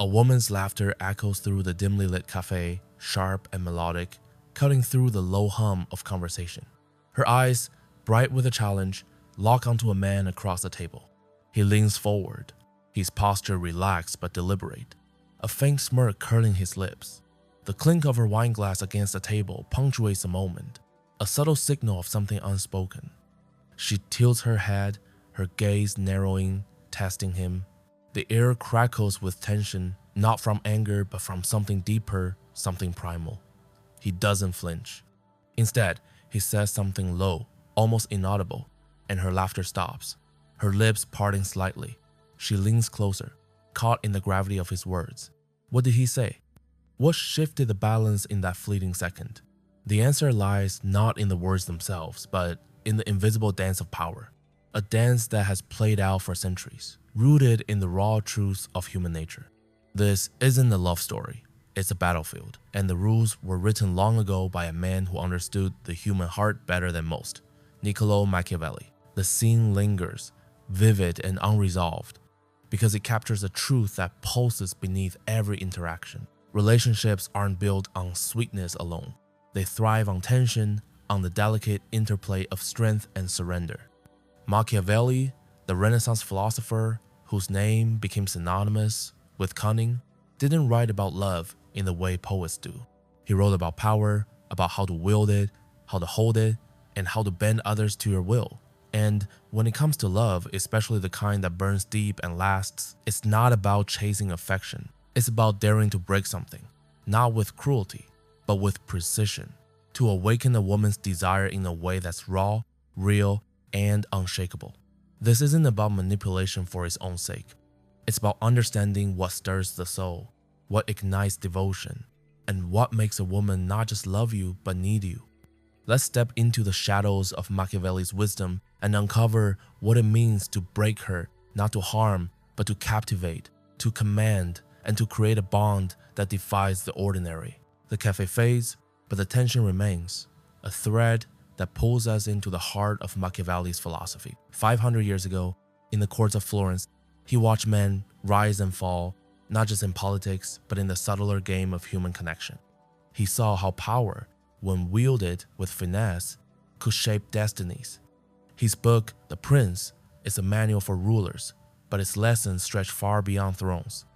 A woman's laughter echoes through the dimly lit cafe, sharp and melodic, cutting through the low hum of conversation. Her eyes, bright with a challenge, lock onto a man across the table. He leans forward, his posture relaxed but deliberate, a faint smirk curling his lips. The clink of her wine glass against the table punctuates the moment, a subtle signal of something unspoken. She tilts her head, her gaze narrowing, testing him. The air crackles with tension, not from anger but from something deeper, something primal. He doesn't flinch. Instead, he says something low, almost inaudible, and her laughter stops, her lips parting slightly. She leans closer, caught in the gravity of his words. What did he say? What shifted the balance in that fleeting second? The answer lies not in the words themselves, but in the invisible dance of power, a dance that has played out for centuries, rooted in the raw truths of human nature. This isn't a love story, it's a battlefield, and the rules were written long ago by a man who understood the human heart better than most, Niccolo Machiavelli. The scene lingers, vivid and unresolved, because it captures a truth that pulses beneath every interaction. Relationships aren't built on sweetness alone. They thrive on tension, on the delicate interplay of strength and surrender. Machiavelli, the Renaissance philosopher whose name became synonymous with cunning, didn't write about love in the way poets do. He wrote about power, about how to wield it, how to hold it, and how to bend others to your will. And when it comes to love, especially the kind that burns deep and lasts, it's not about chasing affection. It's about daring to break something, not with cruelty, but with precision, to awaken a woman's desire in a way that's raw, real, and unshakable. This isn't about manipulation for its own sake. It's about understanding what stirs the soul, what ignites devotion, and what makes a woman not just love you, but need you. Let's step into the shadows of Machiavelli's wisdom and uncover what it means to break her, not to harm, but to captivate, to command, and to create a bond that defies the ordinary. The cafe fades, but the tension remains, a thread that pulls us into the heart of Machiavelli's philosophy. 500 years ago, in the courts of Florence, he watched men rise and fall, not just in politics, but in the subtler game of human connection. He saw how power, when wielded with finesse, could shape destinies. His book, The Prince, is a manual for rulers, but its lessons stretch far beyond thrones.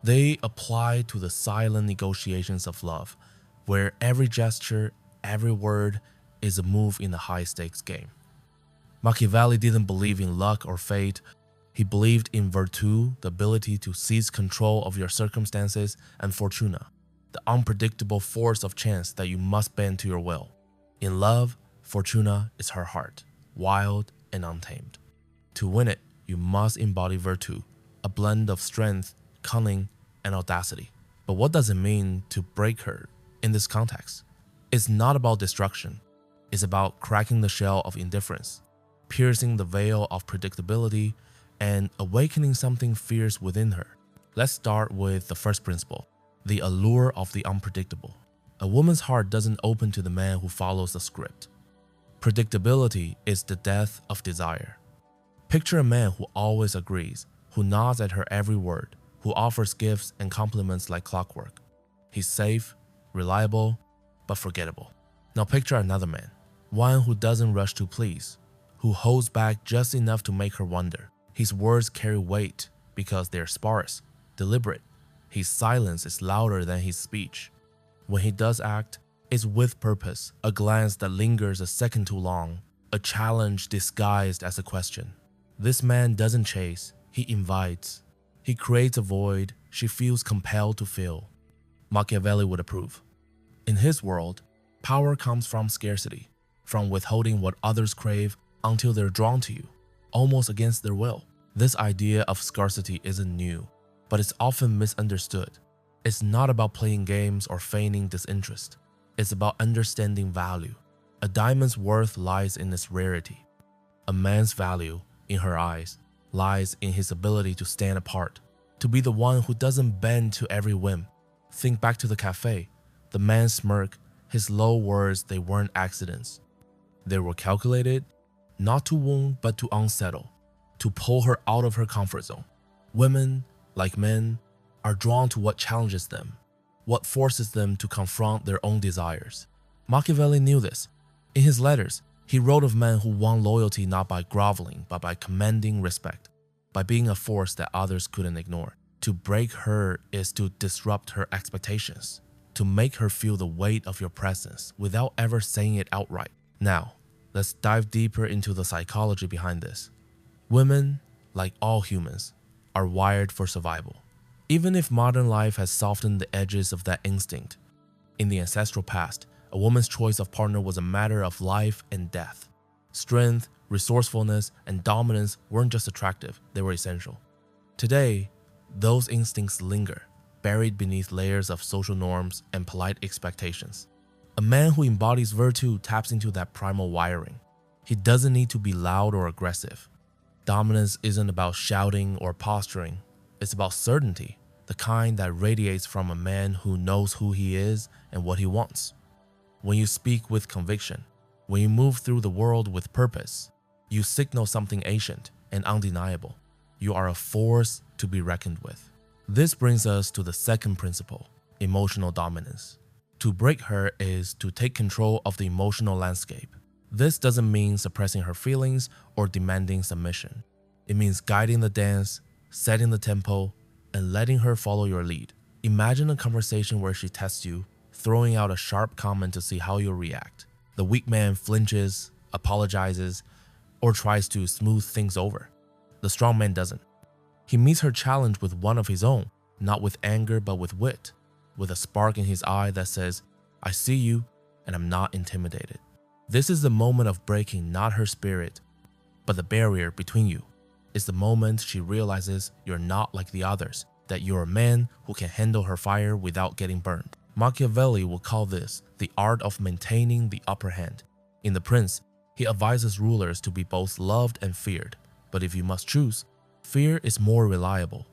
They apply to the silent negotiations of love, where every gesture, every word is a move in a high-stakes game. Machiavelli didn't believe in luck or fate. He believed in virtù, the ability to seize control of your circumstances, and fortuna, the unpredictable force of chance that you must bend to your will. In love, fortuna is her heart, wild and untamed. To win it, you must embody virtù, a blend of strength, cunning, and audacity. But what does it mean to break her in this context? It's not about destruction. It's about cracking the shell of indifference, piercing the veil of predictability, and awakening something fierce within her. Let's start with the first principle, the allure of the unpredictable. A woman's heart doesn't open to the man who follows the script. Predictability is the death of desire. Picture a man who always agrees, who nods at her every word, who offers gifts and compliments like clockwork. He's safe, reliable, but forgettable. Now picture another man, one who doesn't rush to please, who holds back just enough to make her wonder. His words carry weight because they're sparse, deliberate. His silence is louder than his speech. When he does act, it's with purpose, a glance that lingers a second too long, a challenge disguised as a question. This man doesn't chase, he invites. He creates a void she feels compelled to fill. Machiavelli would approve. In his world, power comes from scarcity, from withholding what others crave until they're drawn to you, almost against their will. This idea of scarcity isn't new, but it's often misunderstood. It's not about playing games or feigning disinterest. It's about understanding value. A diamond's worth lies in its rarity. A man's value, in her eyes, lies in his ability to stand apart, to be the one who doesn't bend to every whim. Think back to the cafe. The man's smirk, his low words, they weren't accidents. They were calculated, not to wound but to unsettle, to pull her out of her comfort zone. Women, like men, are drawn to what challenges them, what forces them to confront their own desires. Machiavelli knew this. In his letters, he wrote of men who won loyalty not by groveling, but by commanding respect, by being a force that others couldn't ignore. To break her is to disrupt her expectations, to make her feel the weight of your presence without ever saying it outright. Now, let's dive deeper into the psychology behind this. Women, like all humans, are wired for survival. Even if modern life has softened the edges of that instinct, in the ancestral past, a woman's choice of partner was a matter of life and death. Strength, resourcefulness, and dominance weren't just attractive, they were essential. Today, those instincts linger, buried beneath layers of social norms and polite expectations. A man who embodies virtue taps into that primal wiring. He doesn't need to be loud or aggressive. Dominance isn't about shouting or posturing. It's about certainty, the kind that radiates from a man who knows who he is and what he wants. When you speak with conviction, when you move through the world with purpose, you signal something ancient and undeniable. You are a force to be reckoned with. This brings us to the second principle, emotional dominance. To break her is to take control of the emotional landscape. This doesn't mean suppressing her feelings or demanding submission. It means guiding the dance, setting the tempo, and letting her follow your lead. Imagine a conversation where she tests you, throwing out a sharp comment to see how you'll react. The weak man flinches, apologizes, or tries to smooth things over. The strong man doesn't. He meets her challenge with one of his own, not with anger but with wit, with a spark in his eye that says, "I see you and I'm not intimidated." This is the moment of breaking not her spirit, but the barrier between you. It's the moment she realizes you're not like the others, that you're a man who can handle her fire without getting burned. Machiavelli will call this the art of maintaining the upper hand. In The Prince, he advises rulers to be both loved and feared, but if you must choose, fear is more reliable.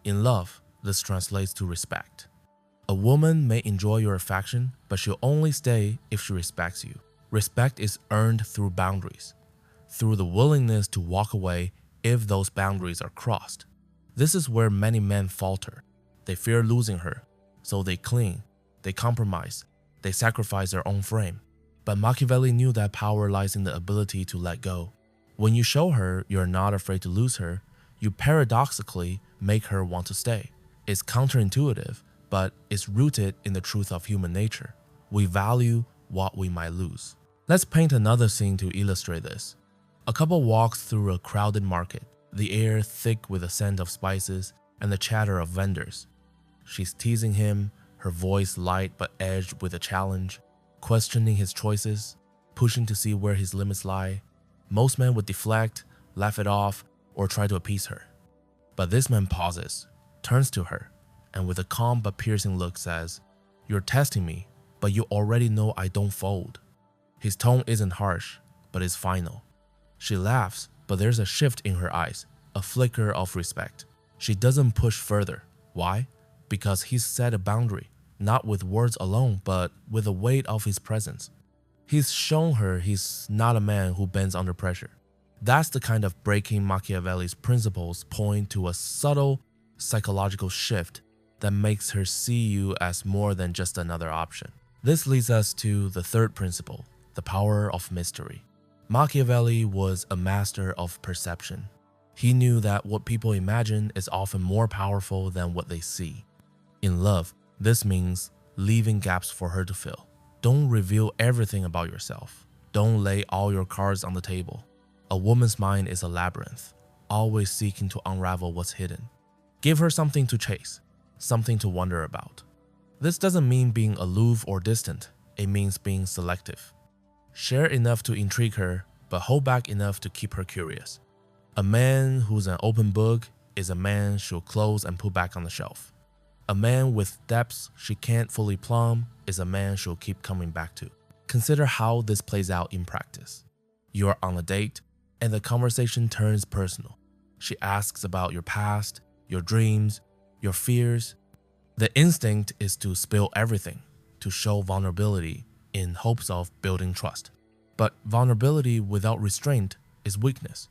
In love, this translates to respect. A woman may enjoy your affection, but she'll only stay if she respects you. Respect is earned through boundaries, through the willingness to walk away if those boundaries are crossed. This is where many men falter. They fear losing her, so they cling, they compromise, they sacrifice their own frame. But Machiavelli knew that power lies in the ability to let go. When you show her you're not afraid to lose her, you paradoxically make her want to stay. It's counterintuitive, but it's rooted in the truth of human nature. We value what we might lose. Let's paint another scene to illustrate this. A couple walks through a crowded market, the air thick with the scent of spices and the chatter of vendors. She's teasing him, her voice light but edged with a challenge, questioning his choices, pushing to see where his limits lie. Most men would deflect, laugh it off, or try to appease her. But this man pauses, turns to her, and with a calm but piercing look says, "You're testing me, but you already know I don't fold." His tone isn't harsh, but is final. She laughs, but there's a shift in her eyes, a flicker of respect. She doesn't push further. Why? Because he's set a boundary, not with words alone, but with the weight of his presence. He's shown her he's not a man who bends under pressure. That's the kind of breaking Machiavelli's principles point to a subtle psychological shift that makes her see you as more than just another option. This leads us to the third principle, the power of mystery. Machiavelli was a master of perception. He knew that what people imagine is often more powerful than what they see. In love, this means leaving gaps for her to fill. Don't reveal everything about yourself. Don't lay all your cards on the table. A woman's mind is a labyrinth, always seeking to unravel what's hidden. Give her something to chase, something to wonder about. This doesn't mean being aloof or distant. It means being selective. Share enough to intrigue her, but hold back enough to keep her curious. A man who's an open book is a man she'll close and put back on the shelf. A man with depths she can't fully plumb is a man she'll keep coming back to. Consider how this plays out in practice. You are on a date, and the conversation turns personal. She asks about your past, your dreams, your fears. The instinct is to spill everything, to show vulnerability in hopes of building trust. But vulnerability without restraint is weakness.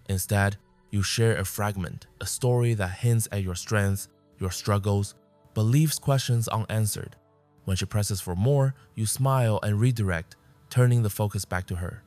Instead, you share a fragment, a story that hints at your strengths, your struggles, but leaves questions unanswered. When she presses for more, you smile and redirect, turning the focus back to her.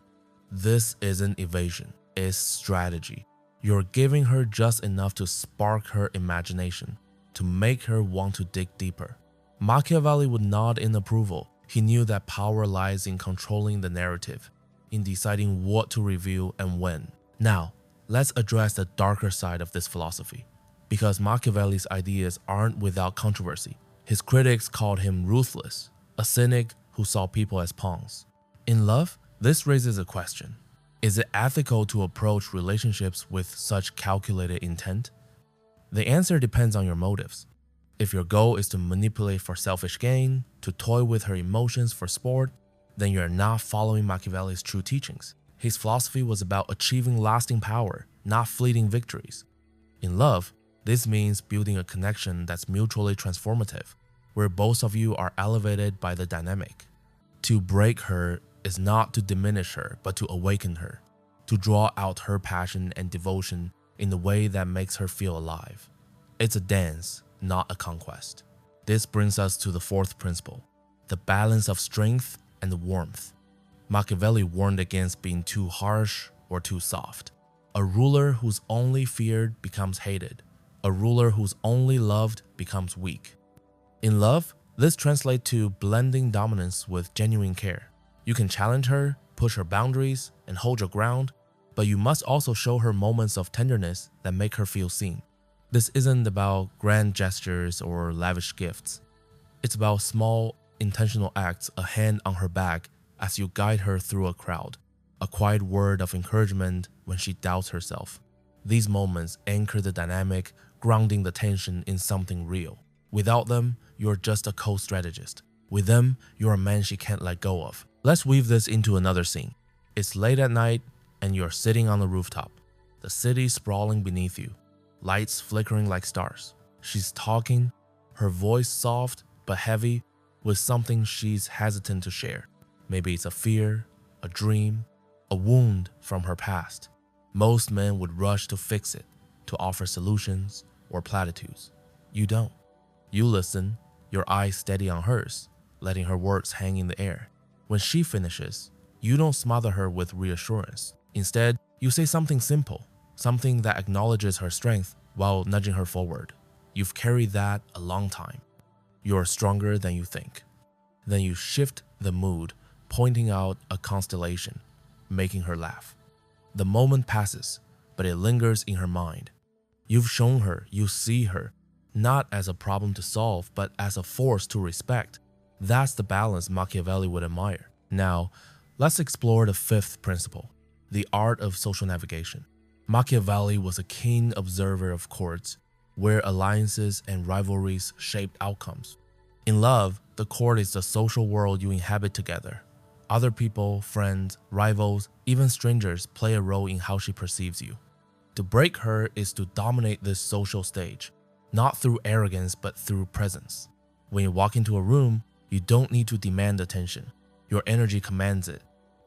This isn't evasion, it's strategy. You're giving her just enough to spark her imagination, to make her want to dig deeper. Machiavelli would nod in approval. He knew that power lies in controlling the narrative, in deciding what to reveal and when. Now, let's address the darker side of this philosophy. Because Machiavelli's ideas aren't without controversy. His critics called him ruthless, a cynic who saw people as pawns. In love, this raises a question. Is it ethical to approach relationships with such calculated intent? The answer depends on your motives. If your goal is to manipulate for selfish gain, to toy with her emotions for sport, then you're not following Machiavelli's true teachings. His philosophy was about achieving lasting power, not fleeting victories. In love, this means building a connection that's mutually transformative, where both of you are elevated by the dynamic. To break her is not to diminish her, but to awaken her, to draw out her passion and devotion in a way that makes her feel alive. It's a dance, not a conquest. This brings us to the fourth principle, the balance of strength and warmth. Machiavelli warned against being too harsh or too soft. A ruler who's only feared becomes hated. A ruler who's only loved becomes weak. In love, this translates to blending dominance with genuine care. You can challenge her, push her boundaries, and hold your ground, but you must also show her moments of tenderness that make her feel seen. This isn't about grand gestures or lavish gifts. It's about small, intentional acts, a hand on her back as you guide her through a crowd, a quiet word of encouragement when she doubts herself. These moments anchor the dynamic, grounding the tension in something real. Without them, you're just a co-strategist. With them, you're a man she can't let go of. Let's weave this into another scene. It's late at night, and you're sitting on the rooftop. The city sprawling beneath you, lights flickering like stars. She's talking, her voice soft but heavy, with something she's hesitant to share. Maybe it's a fear, a dream, a wound from her past. Most men would rush to fix it, to offer solutions or platitudes. You don't. You listen, your eyes steady on hers, letting her words hang in the air. When she finishes, you don't smother her with reassurance. Instead, you say something simple, something that acknowledges her strength while nudging her forward. You've carried that a long time. You're stronger than you think. Then you shift the mood, pointing out a constellation, making her laugh. The moment passes, but it lingers in her mind. You've shown her you see her, not as a problem to solve, but as a force to respect. That's the balance Machiavelli would admire. Now, let's explore the fifth principle, the art of social navigation. Machiavelli was a keen observer of courts, where alliances and rivalries shaped outcomes. In love, the court is the social world you inhabit together. Other people, friends, rivals, even strangers play a role in how she perceives you. To break her is to dominate this social stage, not through arrogance but through presence. When you walk into a room, you don't need to demand attention. Your energy commands it.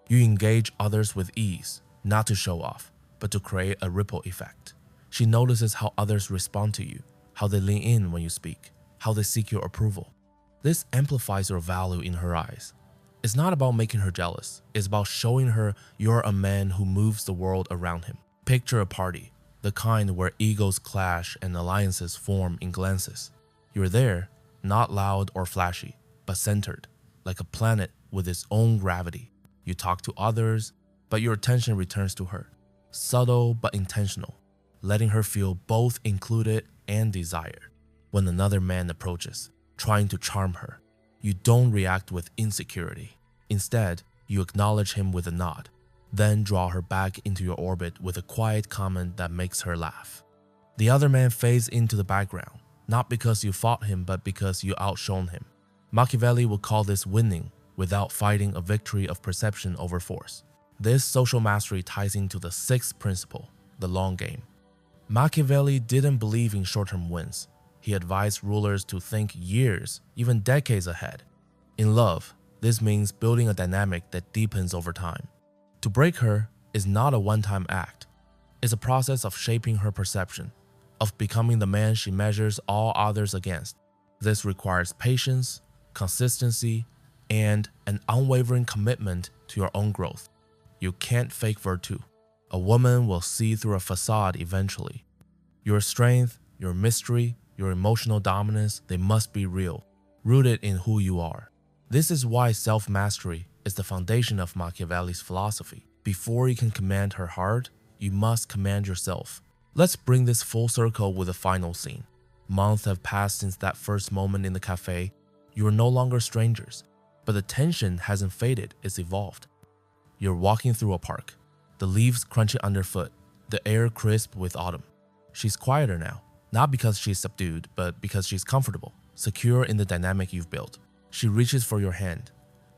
You engage others with ease, not to show off, but to create a ripple effect. She notices how others respond to you, how they lean in when you speak, how they seek your approval. This amplifies your value in her eyes. It's not about making her jealous. It's about showing her you're a man who moves the world around him. Picture a party, the kind where egos clash and alliances form in glances. You're there, not loud or flashy, but centered, like a planet with its own gravity. You talk to others, but your attention returns to her. Subtle but intentional, letting her feel both included and desired. When another man approaches, trying to charm her, you don't react with insecurity. Instead, you acknowledge him with a nod, then draw her back into your orbit with a quiet comment that makes her laugh. The other man fades into the background, not because you fought him, but because you outshone him. Machiavelli would call this winning without fighting, a victory of perception over force. This social mastery ties into the sixth principle, the long game. Machiavelli didn't believe in short-term wins. He advised rulers to think years, even decades ahead. In love, this means building a dynamic that deepens over time. To break her is not a one-time act. It's a process of shaping her perception, of becoming the man she measures all others against. This requires patience, consistency, and an unwavering commitment to your own growth. You can't fake virtue. A woman will see through a facade eventually. Your strength, your mystery, your emotional dominance, they must be real, rooted in who you are. This is why self-mastery is the foundation of Machiavelli's philosophy. Before you can command her heart, you must command yourself. Let's bring this full circle with a final scene. Months have passed since that first moment in the cafe. You are no longer strangers, but the tension hasn't faded, it's evolved. You're walking through a park, the leaves crunching underfoot, the air crisp with autumn. She's quieter now, not because she's subdued, but because she's comfortable, secure in the dynamic you've built. She reaches for your hand,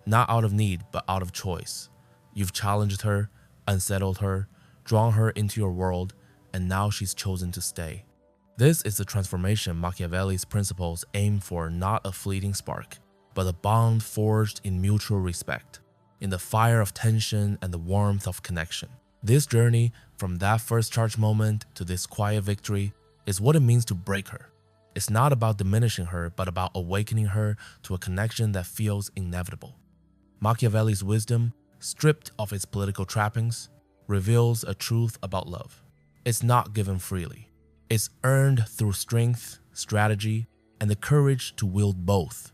not out of need, but out of choice. You've challenged her, unsettled her, drawn her into your world, and now she's chosen to stay. This is the transformation Machiavelli's principles aim for, not a fleeting spark, but a bond forged in mutual respect, in the fire of tension and the warmth of connection. This journey, from that first charged moment to this quiet victory, is what it means to break her. It's not about diminishing her, but about awakening her to a connection that feels inevitable. Machiavelli's wisdom, stripped of its political trappings, reveals a truth about love. It's not given freely. It's earned through strength, strategy, and the courage to wield both.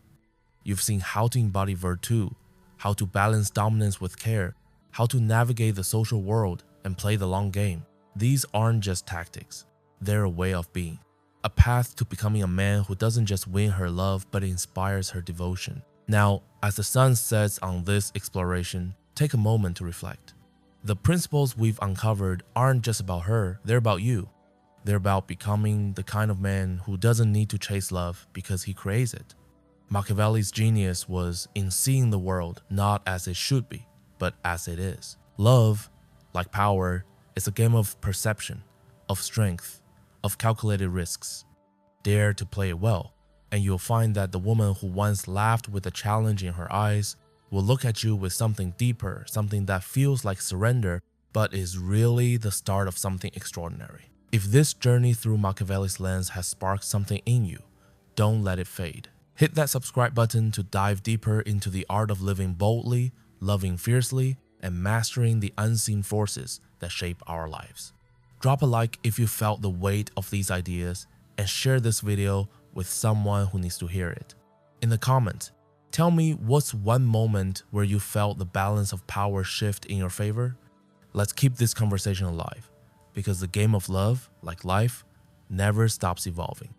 You've seen how to embody virtue, how to balance dominance with care, how to navigate the social world and play the long game. These aren't just tactics, they're a way of being, a path to becoming a man who doesn't just win her love but inspires her devotion. Now, as the sun sets on this exploration, take a moment to reflect. The principles we've uncovered aren't just about her, they're about you. They're about becoming the kind of man who doesn't need to chase love because he creates it. Machiavelli's genius was in seeing the world not as it should be, but as it is. Love, like power, is a game of perception, of strength, of calculated risks. Dare to play it well, and you'll find that the woman who once laughed with a challenge in her eyes will look at you with something deeper, something that feels like surrender, but is really the start of something extraordinary. If this journey through Machiavelli's lens has sparked something in you, don't let it fade. Hit that subscribe button to dive deeper into the art of living boldly, loving fiercely, and mastering the unseen forces that shape our lives. Drop a like if you felt the weight of these ideas, and share this video with someone who needs to hear it. In the comments, tell me what's one moment where you felt the balance of power shift in your favor. Let's keep this conversation alive, because the game of love, like life, never stops evolving.